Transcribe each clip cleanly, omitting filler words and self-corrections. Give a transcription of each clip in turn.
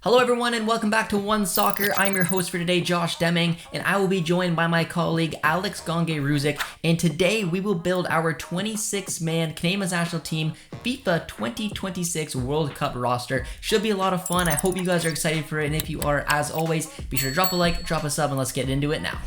Hello everyone and welcome back to One Soccer. I'm your host for today, Josh Deming, and I will be joined by my colleague Alex Gonge-Ruzic, and today we will build our 26-man Canadian men's national team FIFA 2026 World Cup roster. Should be a lot of fun. I hope you guys are excited for it, and if you are, as always, be sure to drop a like, drop a sub, and let's get into it now.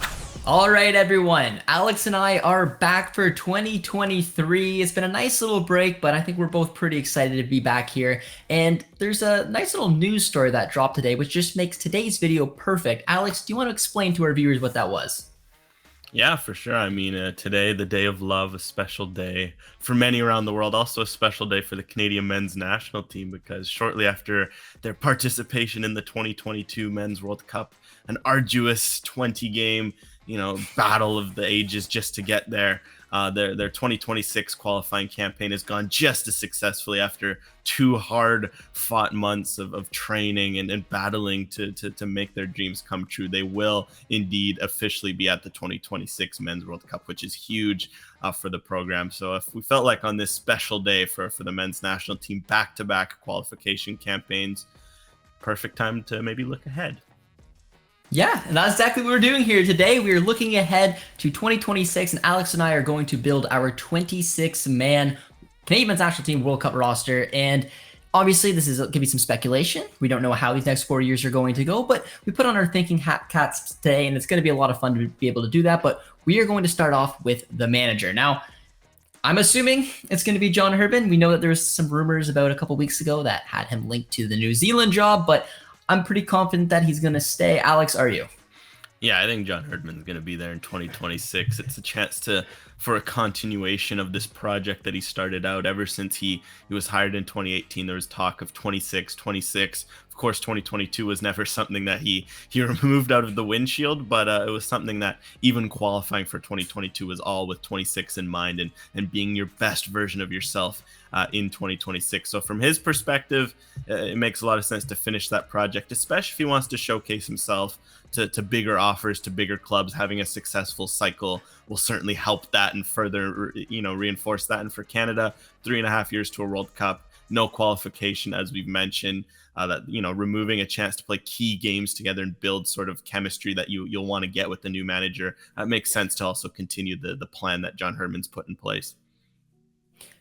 Alright everyone, Alex and I are back for 2023. It's been a nice little break, but I think we're both pretty excited to be back here. And there's a nice little news story that dropped today, which just makes today's video perfect. Alex, do you want to explain to our viewers what that was? Yeah, for sure. I mean, today, the day of love, a special day for many around the world, also a special day for the Canadian men's national team, because shortly after their participation in the 2022 Men's World Cup, an arduous 20-game, battle of the ages just to get there, their 2026 qualifying campaign has gone just as successfully after two hard-fought months of training and battling to make their dreams come true. They will indeed officially be at the 2026 Men's World Cup, which is huge for the program. So if we felt like on this special day for the men's national team, back-to-back qualification campaigns, perfect time to maybe look ahead. Yeah, and that's exactly what we're doing here today. We are looking ahead to 2026, and Alex and I are going to build our 26-man Canadian men's national team World Cup roster. And obviously, this is going to be some speculation. We don't know how these next 4 years are going to go, but we put on our thinking hat caps today, and it's going to be a lot of fun to be able to do that. But we are going to start off with the manager. Now, I'm assuming it's going to be John Herdman. We know that there was some rumors about a couple weeks ago that had him linked to the New Zealand job, but I'm pretty confident that he's going to stay. Alex, are you? Yeah, I think John Herdman's going to be there in 2026. It's a chance for a continuation of this project that he started out ever since he was hired in 2018. There was talk of 26. Of course, 2022 was never something that he removed out of the windshield, but it was something that even qualifying for 2022 was all with 26 in mind and being your best version of yourself in 2026. So from his perspective, it makes a lot of sense to finish that project, especially if he wants to showcase himself to bigger offers, to bigger clubs. Having a successful cycle will certainly help that and further, reinforce that. And for Canada, 3.5 years to a World Cup, no qualification, as we've mentioned, removing a chance to play key games together and build sort of chemistry that you'll want to get with the new manager. It makes sense to also continue the plan that John Herdman's put in place.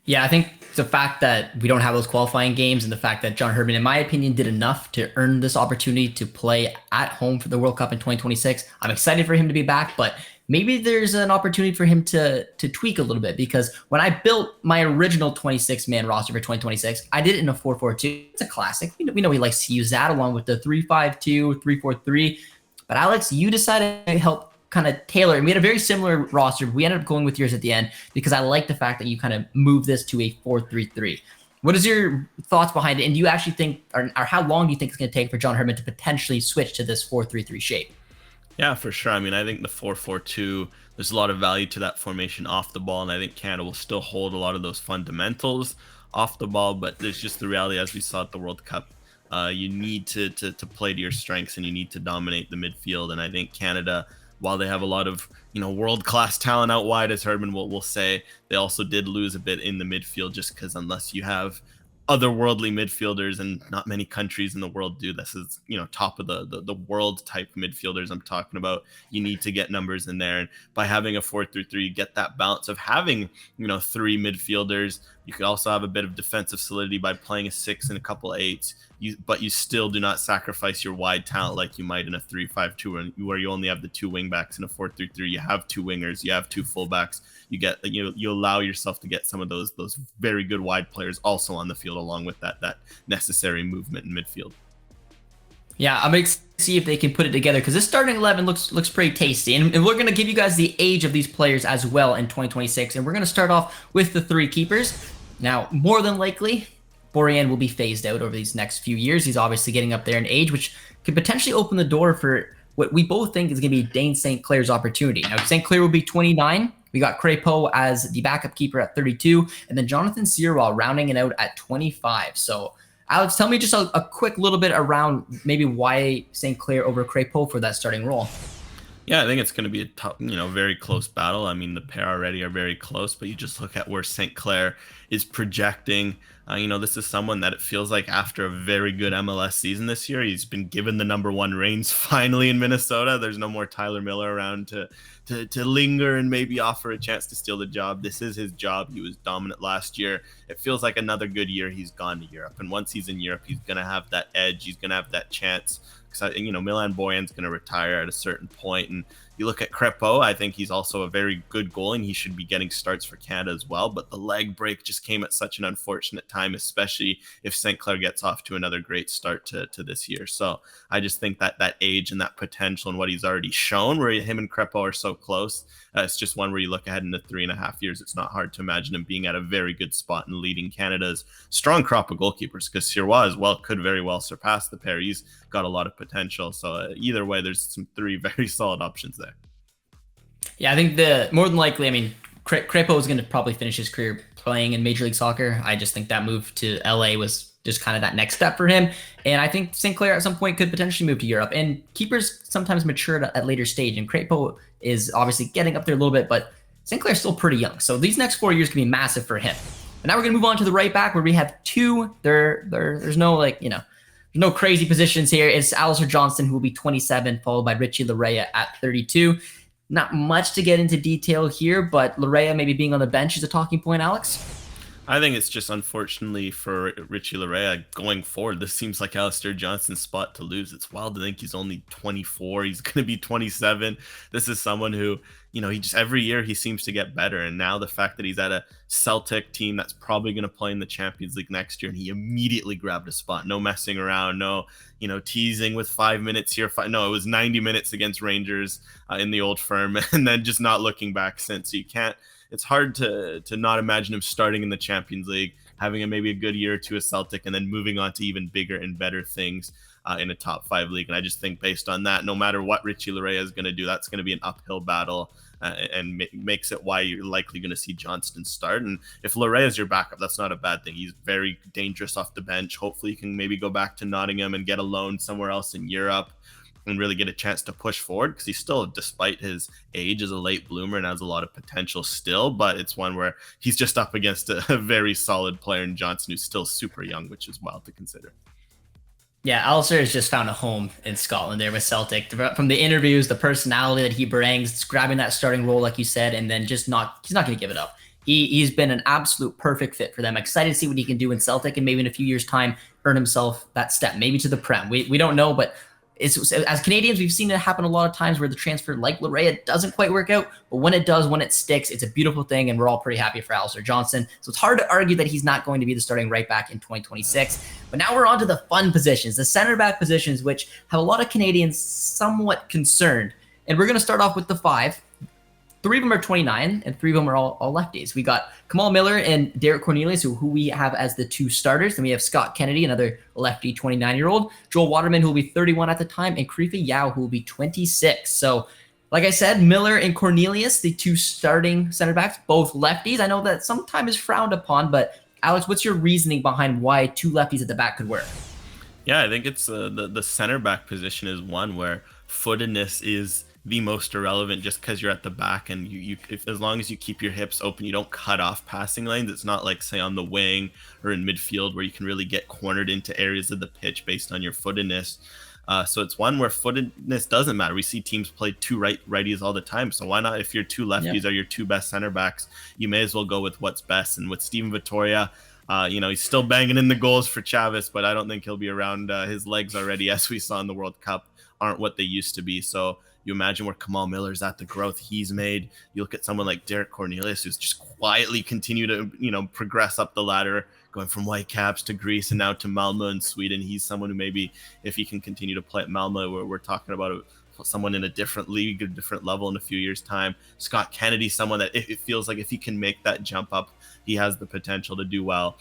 Yeah, I think the fact that we don't have those qualifying games and the fact that John Herdman, in my opinion, did enough to earn this opportunity to play at home for the World Cup in 2026. I'm excited for him to be back, but maybe there's an opportunity for him to tweak a little bit, because when I built my original 26-man roster for 2026, I did it in a 4-4-2. It's a classic. We know he likes to use that along with the 3-5-2, 3-4-3. But Alex, you decided to help kind of tailor, and we had a very similar roster. We ended up going with yours at the end because I like the fact that you kind of move this to a 4-3-3. What is your thoughts behind it? And do you actually think, or how long do you think it's going to take for John Herdman to potentially switch to this 4-3-3 shape? Yeah, for sure. I mean, I think the 4-4-2, there's a lot of value to that formation off the ball, and I think Canada will still hold a lot of those fundamentals off the ball, but there's just the reality, as we saw at the World Cup. You need to play to your strengths, and you need to dominate the midfield, and I think Canada, while they have a lot of world-class talent out wide, as Herdman will say, they also did lose a bit in the midfield, just because unless you have otherworldly midfielders, and not many countries in the world do, this is top of the world type midfielders I'm talking about, you need to get numbers in there. And by having a 4-3-3, you get that balance of having three midfielders. You could also have a bit of defensive solidity by playing a 6 and a couple of 8s, but you still do not sacrifice your wide talent like you might in a 3-5-2, where you only have the two wingbacks. In a 4-3-3, you have two wingers, you have two fullbacks. You allow yourself to get some of those very good wide players also on the field, along with that necessary movement in midfield. Yeah, I'm excited to see if they can put it together, because this starting 11 looks pretty tasty. And we're going to give you guys the age of these players as well in 2026. And we're going to start off with the three keepers. Now, more than likely, Borjan will be phased out over these next few years. He's obviously getting up there in age, which could potentially open the door for what we both think is going to be Dane St. Clair's opportunity. Now, St. Clair will be 29. We got Crépeau as the backup keeper at 32, and then Jonathan Sierwell rounding it out at 25. So, Alex, tell me just a quick little bit around maybe why St. Clair over Crépeau for that starting role. Yeah, I think it's going to be a tough, very close battle. I mean, the pair already are very close, but you just look at where St. Clair is projecting. This is someone that it feels like after a very good MLS season this year, he's been given the #1 reins finally in Minnesota. There's no more Tyler Miller around to linger and maybe offer a chance to steal the job. This is his job. He was dominant last year. It feels like another good year he's gone to Europe. And once he's in Europe, he's going to have that edge. He's going to have that chance. Because, Milan Boyan's going to retire at a certain point. And you look at Crepeau, I think he's also a very good goalie, and he should be getting starts for Canada as well. But the leg break just came at such an unfortunate time, especially if St. Clair gets off to another great start to this year. So I just think that age and that potential and what he's already shown, where him and Crepeau are so close, it's just one where you look ahead into 3.5 years, it's not hard to imagine him being at a very good spot and leading Canada's strong crop of goalkeepers, because Sirois as well could very well surpass the pair. He's got a lot of potential. So either way, there's some 3 very solid options there. Yeah, I think more than likely, I mean, Crepeau is going to probably finish his career playing in Major League Soccer. I just think that move to LA was just kind of that next step for him. And I think St. Clair at some point could potentially move to Europe. And keepers sometimes mature at later stage. And Crepeau is obviously getting up there a little bit, but St. Clair's still pretty young. So these next 4 years can be massive for him. But now we're going to move on to the right back, where we have 2. There's no there's no crazy positions here. It's Alistair Johnston, who will be 27, followed by Richie Laryea at 32. Not much to get into detail here, but Laryea maybe being on the bench is a talking point, Alex. I think it's just unfortunately for Richie Laryea going forward, this seems like Alistair Johnston's spot to lose. It's wild to think he's only 24. He's going to be 27. This is someone who, he just every year he seems to get better. And now the fact that he's at a Celtic team that's probably going to play in the Champions League next year, and he immediately grabbed a spot. No messing around, no, teasing with 5 minutes here. No, it was 90 minutes against Rangers in the Old Firm, and then just not looking back since. So it's hard to not imagine him starting in the Champions League, having maybe a good year or two at Celtic, and then moving on to even bigger and better things in a top 5 league. And I just think based on that, no matter what Richie Laryea is going to do, that's going to be an uphill battle, and makes it why you're likely going to see Johnston start. And if Laryea is your backup, that's not a bad thing. He's very dangerous off the bench. Hopefully he can maybe go back to Nottingham and get a loan somewhere else in Europe and really get a chance to push forward, because he's still, despite his age, is a late bloomer and has a lot of potential still. But it's one where he's just up against a very solid player in Johnston, who's still super young, which is wild to consider. Yeah, Alistair has just found a home in Scotland there with Celtic. From the interviews, the personality that he brings, grabbing that starting role, like you said, and then he's not going to give it up. He's been an absolute perfect fit for them. Excited to see what he can do in Celtic, and maybe in a few years' time earn himself that step, maybe to the Prem. We don't know, but as Canadians, we've seen it happen a lot of times where the transfer like Laryea doesn't quite work out, but when it does, when it sticks, it's a beautiful thing, and we're all pretty happy for Alistair Johnston. So it's hard to argue that he's not going to be the starting right back in 2026. But now we're on to the fun positions, the center back positions, which have a lot of Canadians somewhat concerned. And we're going to start off with the 5. 3 of them are 29, and 3 of them are all lefties. We got Kamal Miller and Derek Cornelius, who we have as the 2 starters. Then we have Scott Kennedy, another lefty 29-year-old. Joel Waterman, who will be 31 at the time, and Krifa Yao, who will be 26. So, like I said, Miller and Cornelius, the 2 starting center backs, both lefties. I know that sometimes is frowned upon, but Alex, what's your reasoning behind why 2 lefties at the back could work? Yeah, I think it's the center back position is one where footedness is the most irrelevant, just because you're at the back, and as long as you keep your hips open, you don't cut off passing lanes. It's not like, say, on the wing or in midfield, where you can really get cornered into areas of the pitch based on your footedness. So it's one where footedness doesn't matter. We see teams play 2 righties all the time. So why not, if your 2 lefties are your 2 best center backs, you may as well go with what's best. And with Steven Vittoria, he's still banging in the goals for Chaves, but I don't think he'll be around. His legs already, as we saw in the World Cup, aren't what they used to be. So you imagine where Kamal Miller's at, the growth he's made. You look at someone like Derek Cornelius, who's just quietly continued to, progress up the ladder, going from Whitecaps to Greece and now to Malmö in Sweden. He's someone who maybe, if he can continue to play at Malmö, we're talking about someone in a different league, a different level in a few years' time. Scott Kennedy, someone that it feels like if he can make that jump up, he has the potential to do well.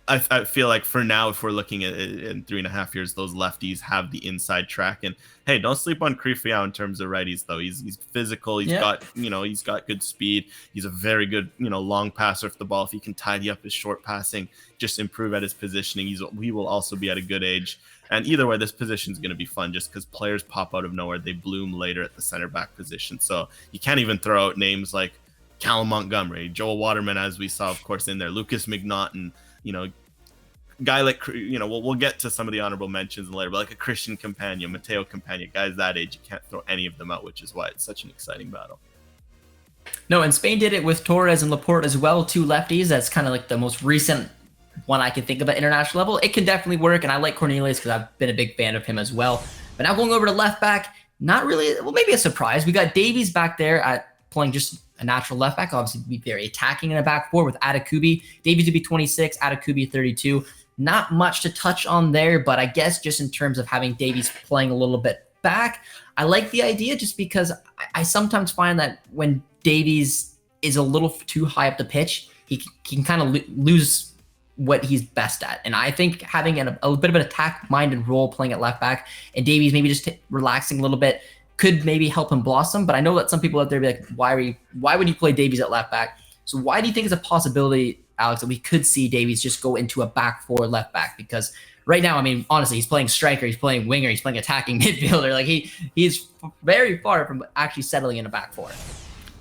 I feel like for now, if we're looking at it in 3.5 years, those lefties have the inside track. And hey, don't sleep on Krifa Yao in terms of righties, though. He's physical. He's got good speed. He's a very good, long passer off the ball. If he can tidy up his short passing, just improve at his positioning, he will also be at a good age. And either way, this position is going to be fun, just because players pop out of nowhere. They bloom later at the center back position. So you can't even throw out names like Callum Montgomery, Joel Waterman, as we saw, of course, in there, Lucas McNaughton, guy like, we'll get to some of the honorable mentions later, but like a Christian Campagna, Mateo Campagna, guys that age, you can't throw any of them out, which is why it's such an exciting battle. No, and Spain did it with Torres and Laporte as well, two lefties. That's kind of like the most recent one I can think of at international level. It can definitely work, and I like Cornelius because I've been a big fan of him as well. But now going over to left back, not really, well, maybe a surprise. We got Davies back there at playing just a natural left back, obviously be very attacking in a back four with Atakubi. Davies would be 26, Atakubi 32. Not much to touch on there, but I guess just in terms of having Davies playing a little bit back, I like the idea just because I sometimes find that when Davies is a little too high up the pitch, he can kind of lose what he's best at. And I think having a bit of an attack-minded role playing at left back and Davies maybe just relaxing a little bit could maybe help him blossom. But I know that some people out there be like, why would you play Davies at left back? So why do you think it's a possibility, Alex, that we could see Davies just go into a back four left back? Because right now, I mean, honestly, he's playing striker, he's playing winger, he's playing attacking midfielder. Like he's very far from actually settling in a back four.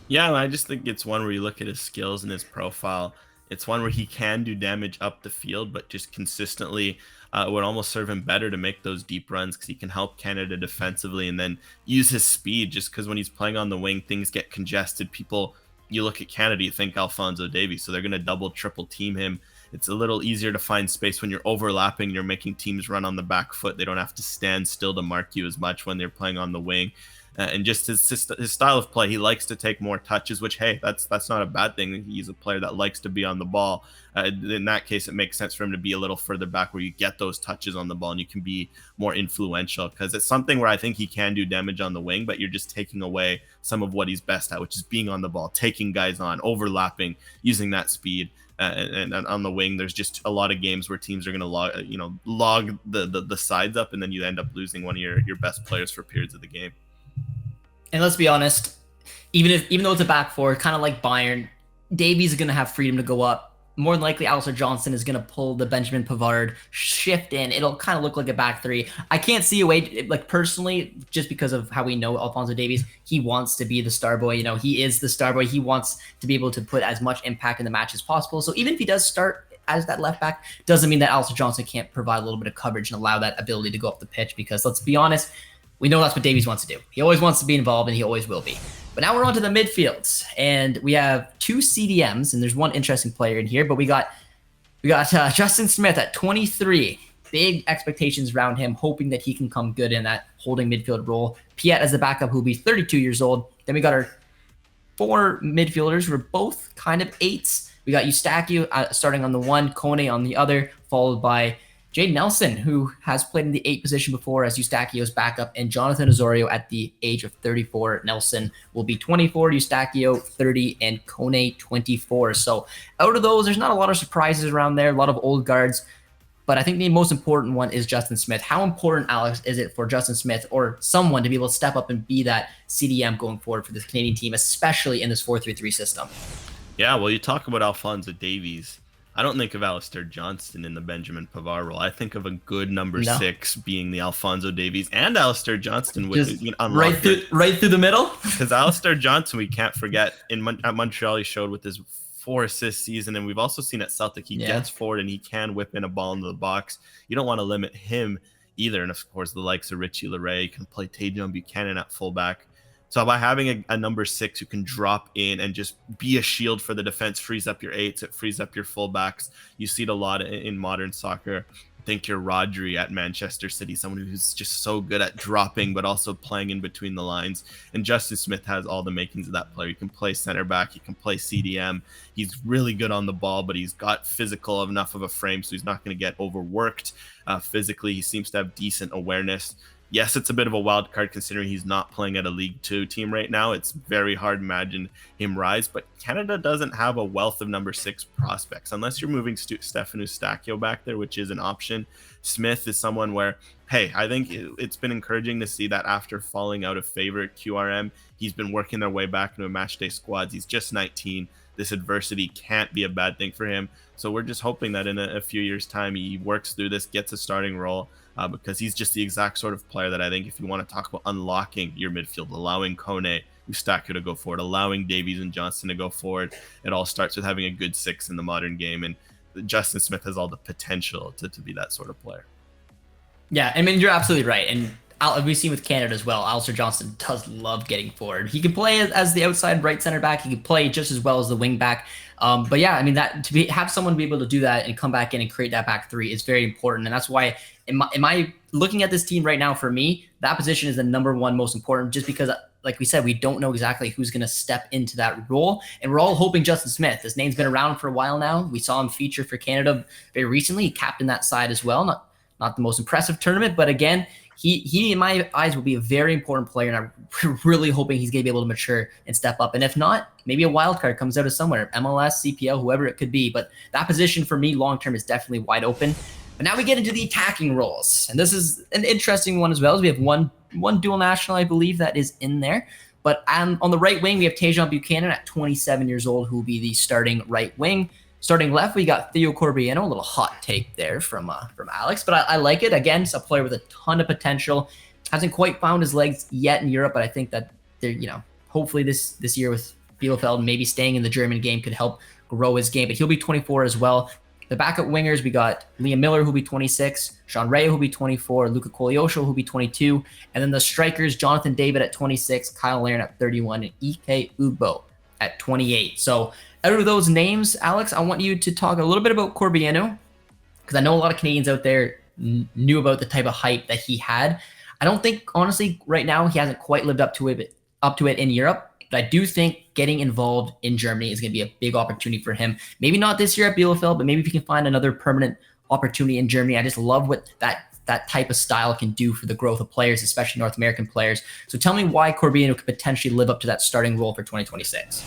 Yeah, I just think it's one where you look at his skills and his profile. It's one where he can do damage up the field, but just consistently would almost serve him better to make those deep runs because he can help Canada defensively and then use his speed just because when he's playing on the wing, things get congested. You look at Canada, you think Alphonso Davies, so they're going to double, triple team him. It's a little easier to find space when you're overlapping. You're making teams run on the back foot. They don't have to stand still to mark you as much when they're playing on the wing. And just his style of play, he likes to take more touches, which, hey, that's not a bad thing. He's a player that likes to be on the ball. In that case, it makes sense for him to be a little further back where you get those touches on the ball and you can be more influential because it's something where I think he can do damage on the wing, but you're just taking away some of what he's best at, which is being on the ball, taking guys on, overlapping, using that speed. And on the wing, there's just a lot of games where teams are going to log the sides up, and then you end up losing one of your best players for periods of the game. And let's be honest, even though it's a back four, kind of like Bayern, Davies is going to have freedom to go up. More than likely, Alistair Johnston is going to pull the Benjamin Pavard shift in. It'll kind of look like a back three. I can't see a way, like personally, just because of how we know Alphonso Davies, he wants to be the star boy. He is the star boy. He wants to be able to put as much impact in the match as possible. So even if he does start as that left back, doesn't mean that Alistair Johnston can't provide a little bit of coverage and allow that ability to go up the pitch because let's be honest, we know that's what Davies wants to do. He always wants to be involved, and he always will be. But now we're on to the midfields, and we have two CDMs, and there's one interesting player in here, but we got Justin Smith at 23. Big expectations around him, hoping that he can come good in that holding midfield role. Piet as the backup, who'll be 32 years old. Then we got our four midfielders who are both kind of eights. We got Eustachio starting on the one, Kone on the other, followed by Jay Nelson, who has played in the 8 position before as Eustachio's backup, and Jonathan Osorio at the age of 34. Nelson will be 24, Eustachio 30, and Kone 24. So out of those, there's not a lot of surprises around there, a lot of old guards. But I think the most important one is Justin Smith. How important, Alex, is it for Justin Smith or someone to be able to step up and be that CDM going forward for this Canadian team, especially in this 4-3-3 system? Yeah, well, you talk about Alphonso Davies. I don't think of Alistair Johnston in the Benjamin Pavard role. I think of a good number 6 being the Alphonso Davies and Alistair Johnston with right through the middle. Because Alistair Johnston, we can't forget, at Montreal he showed with his 4 assist season, and we've also seen at Celtic he gets forward and he can whip in a ball into the box. You don't want to limit him either, and of course the likes of Richie Laray can play Tajon Buchanan at fullback. So by having a number 6 who can drop in and just be a shield for the defense, frees up your 8s, it frees up your fullbacks. You see it a lot in modern soccer. Think you're Rodri at Manchester City, someone who's just so good at dropping, but also playing in between the lines. And Justin Smith has all the makings of that player. He can play center back. He can play CDM. He's really good on the ball, but he's got physical enough of a frame, so he's not going to get overworked physically. He seems to have decent awareness. Yes, it's a bit of a wild card considering he's not playing at a League 2 team right now. It's very hard to imagine him rise, but Canada doesn't have a wealth of number 6 prospects unless you're moving Stefan Eustachio back there, which is an option. Smith is someone where, hey, I think it's been encouraging to see that after falling out of favor at QRM, he's been working their way back into a matchday squads. He's just 19. This adversity can't be a bad thing for him. So we're just hoping that in a few years' time, he works through this, gets a starting role, because he's just the exact sort of player that I think if you want to talk about unlocking your midfield, allowing Kone, Eustachio to go forward, allowing Davies and Johnston to go forward, it all starts with having a good 6 in the modern game. And Justin Smith has all the potential to be that sort of player. Yeah, I mean, you're absolutely right. And we've seen with Canada as well, Alistair Johnston does love getting forward. He can play as the outside right center back. He can play just as well as the wing back. But yeah, I mean, have someone be able to do that and come back in and create that back three is very important. And that's why, in my looking at this team right now, for me, that position is the number one most important, just because, like we said, we don't know exactly who's going to step into that role. And we're all hoping Justin Smith. His name's been around for a while now. We saw him feature for Canada very recently. He captained that side as well. Not the most impressive tournament, but again, he in my eyes will be a very important player, and I'm really hoping he's going to be able to mature and step up. And if not, maybe a wild card comes out of somewhere, MLS, CPL, whoever it could be. But that position for me long term is definitely wide open. But now we get into the attacking roles, and this is an interesting one as well. As we have one dual national, I believe, that is in there. But on the right wing, we have Tajon Buchanan at 27 years old, who will be the starting right wing. Starting left, we got Theo Corbiano, a little hot take there from Alex, but I like it. Again, it's a player with a ton of potential. Hasn't quite found his legs yet in Europe, but I think that they're, hopefully this year with Bielefeld maybe staying in the German game could help grow his game. But he'll be 24 as well. The backup wingers, we got Liam Miller, who'll be 26, Sean Rea, who'll be 24, Luka Kolyosho, who'll be 22, and then the strikers, Jonathan David at 26, Kyle Larin at 31, and Ike Ugbo at 28. So out of those names, Alex, I want you to talk a little bit about Corbiano, because I know a lot of Canadians out there knew about the type of hype that he had. I don't think, honestly, right now he hasn't quite lived up to it in Europe. But I do think getting involved in Germany is going to be a big opportunity for him. Maybe not this year at Bielefeld, but maybe if he can find another permanent opportunity in Germany. I just love what that type of style can do for the growth of players, especially North American players. So tell me why Corbiano could potentially live up to that starting role for 2026.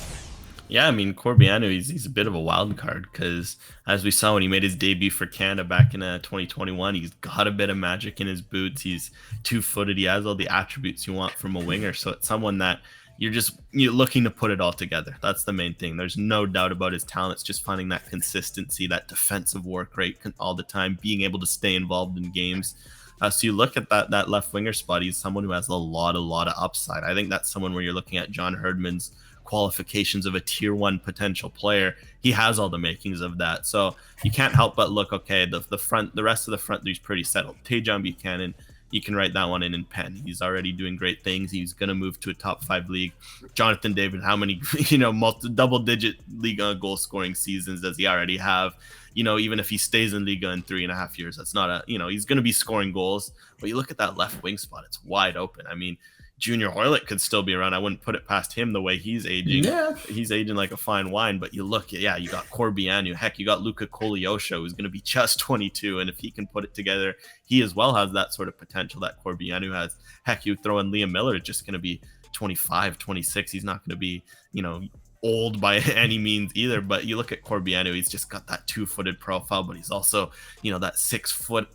Yeah, I mean, Corbiano, he's a bit of a wild card because, as we saw when he made his debut for Canada back in 2021, he's got a bit of magic in his boots. He's two-footed. He has all the attributes you want from a winger. So it's someone that you're looking to put it all together. That's the main thing. There's no doubt about his talent. It's just finding that consistency, that defensive work rate all the time, being able to stay involved in games. So you look at that left winger spot, he's someone who has a lot of upside. I think that's someone where you're looking at John Herdman's qualifications of a tier 1 potential player. He has all the makings of that. So you can't help but look, okay, the rest of the front there's pretty settled. Tajon Buchanan, you can write that one in pen. He's already doing great things. He's going to move to a top 5 league. Jonathan David, how many, double-digit Liga goal scoring seasons does he already have? Even if he stays in Liga in 3.5 years, that's not he's going to be scoring goals. But you look at that left wing spot, it's wide open. I mean, Junior Hoylett could still be around. I wouldn't put it past him the way he's aging. Yeah. He's aging like a fine wine. But you look, you got Corbiano. Heck, you got Luka Kolyosho, who's going to be just 22. And if he can put it together, he as well has that sort of potential that Corbiano has. Heck, you throw in Liam Miller, just going to be 25, 26. He's not going to be, old by any means either. But you look at Corbiano, he's just got that two-footed profile, but he's also, that 6 foot.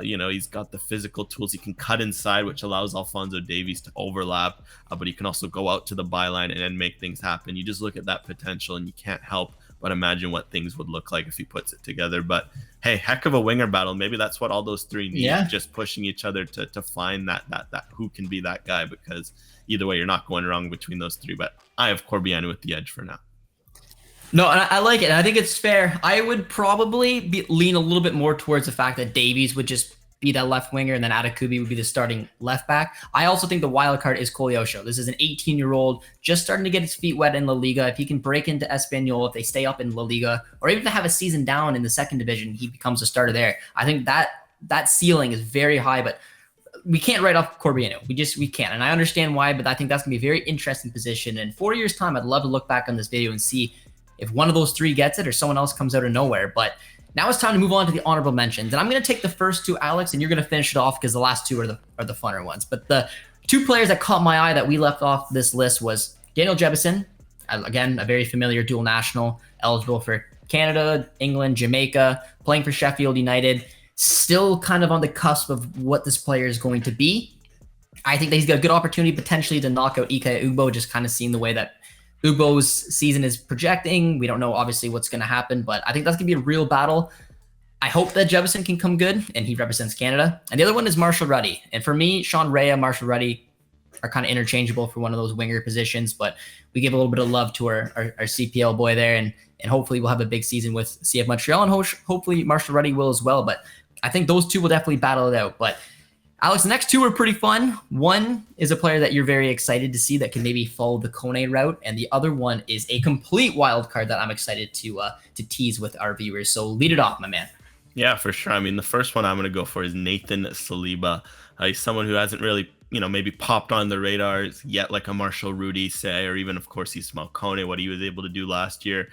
He's got the physical tools. He can cut inside, which allows Alphonso Davies to overlap, but he can also go out to the byline and then make things happen. You just look at that potential and you can't help but imagine what things would look like if he puts it together. But hey, heck of a winger battle. Maybe that's what all those three need, just pushing each other to find that who can be that guy, because either way, you're not going wrong between those three. But I have Corbiano with the edge for now. No, and I like it. And I think it's fair. I would probably lean a little bit more towards the fact that Davies would just be that left winger and then Adekubi would be the starting left back. I also think the wild card is Kolyosho. This is an 18-year-old just starting to get his feet wet in La Liga. If he can break into Espanyol, if they stay up in La Liga, or even to have a season down in the second division, he becomes a starter there. I think that ceiling is very high, but we can't write off Corbiano. We can't. And I understand why, but I think that's going to be a very interesting position. In 4 years' time, I'd love to look back on this video and see if one of those three gets it or someone else comes out of nowhere. But now it's time to move on to the honorable mentions. And I'm going to take the first two, Alex, and you're going to finish it off because the last two are the funner ones. But the two players that caught my eye that we left off this list was Daniel Jebbison, again, a very familiar dual national, eligible for Canada, England, Jamaica, playing for Sheffield United, still kind of on the cusp of what this player is going to be. I think that he's got a good opportunity potentially to knock out Ike Ugbo, just kind of seeing the way that Ugbo's season is projecting. We don't know obviously what's going to happen, but I think that's going to be a real battle. I hope that Jebbison can come good and he represents Canada. And the other one is Marshall Ruddy. And for me, Sean Rea, Marshall Ruddy are kind of interchangeable for one of those winger positions, but we give a little bit of love to our CPL boy there, and hopefully we'll have a big season with CF Montreal, and hopefully Marshall Ruddy will as well. But I think those two will definitely battle it out. But Alex, the next two are pretty fun. One is a player that you're very excited to see that can maybe follow the Kone route, and the other one is a complete wild card that I'm excited to tease with our viewers. So lead it off, my man. Yeah, for sure. I mean, the first one I'm going to go for is Nathan Saliba. He's someone who hasn't really, maybe popped on the radars yet, like a Marshall Rudy, say, or even, of course, he's Kone, what he was able to do last year.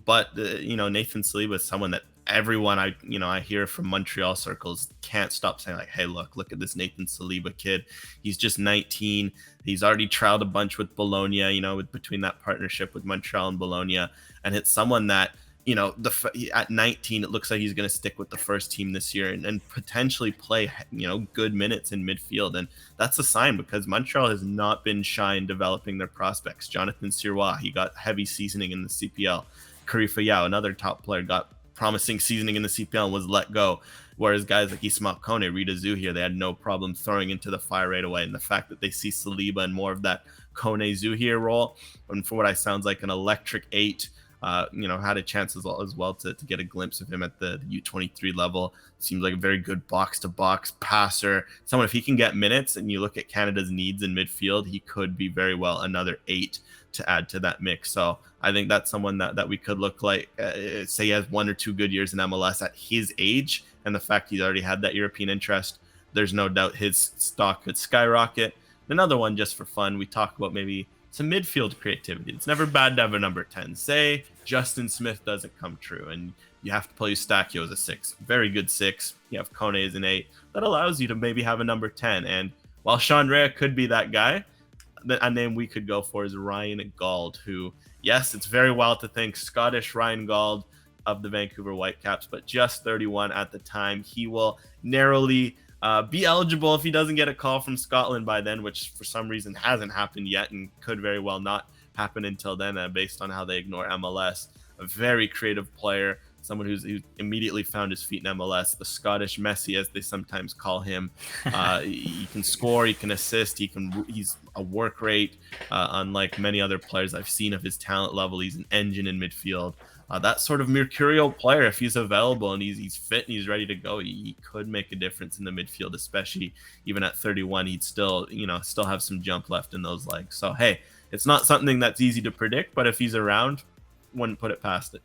But, Nathan Saliba is someone that everyone I hear from Montreal circles can't stop saying, like, hey, look at this Nathan Saliba kid. He's just 19. He's already trialed a bunch with Bologna, between that partnership with Montreal and Bologna. And it's someone that, at 19, it looks like he's going to stick with the first team this year and potentially play, good minutes in midfield. And that's a sign, because Montreal has not been shy in developing their prospects. Jonathan Sirois, he got heavy seasoning in the CPL. Karifa Yao, another top player, got promising seasoning in the CPL and was let go. Whereas guys like Ismail Kone, Rita Zu here, they had no problem throwing into the fire right away. And the fact that they see Saliba in more of that Kone Zu here role, and for what I sounds like an electric 8, had a chance as well to get a glimpse of him at the U23 level. Seems like a very good box-to-box passer. Someone, if he can get minutes, and you look at Canada's needs in midfield, he could be very well another 8 to add to that mix. So I think that's someone that we could look like, say he has 1 or 2 good years in MLS at his age, and the fact he's already had that European interest, there's no doubt his stock could skyrocket. Another one, just for fun, we talk about maybe some midfield creativity. It's never bad to have a number 10. Say Justin Smith doesn't come true, and you have to play Eustachio as a 6. Very good 6. You have Kone as an 8. That allows you to maybe have a number 10. And while Sean Rea could be that guy, a name we could go for is Ryan Gauld, who, yes, it's very wild to think Scottish Ryan Gauld of the Vancouver Whitecaps, but just 31 at the time. He will narrowly be eligible if he doesn't get a call from Scotland by then, which for some reason hasn't happened yet and could very well not happen until then, based on how they ignore MLS. A very creative player, someone who immediately found his feet in MLS, the Scottish Messi, as they sometimes call him. He can score, he can assist, he's a work rate, unlike many other players I've seen of his talent level. He's an engine in midfield. That sort of mercurial player, if he's available and he's fit and he's ready to go, he could make a difference in the midfield, especially even at 31. He'd still have some jump left in those legs. So, hey, it's not something that's easy to predict, but if he's around, wouldn't put it past it.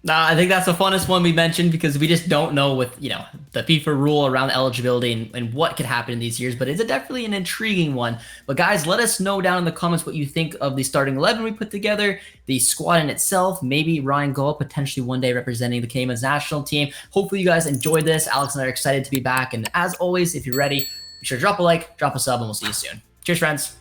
I think that's the funnest one we mentioned, because we just don't know with, the FIFA rule around eligibility and what could happen in these years, but it's definitely an intriguing one. But guys, let us know down in the comments what you think of the starting 11 we put together, the squad in itself, maybe Ryan Gauld potentially one day representing the Cayman's national team. Hopefully you guys enjoyed this. Alex and I are excited to be back. And as always, if you're ready, be sure to drop a like, drop a sub, and we'll see you soon. Cheers, friends.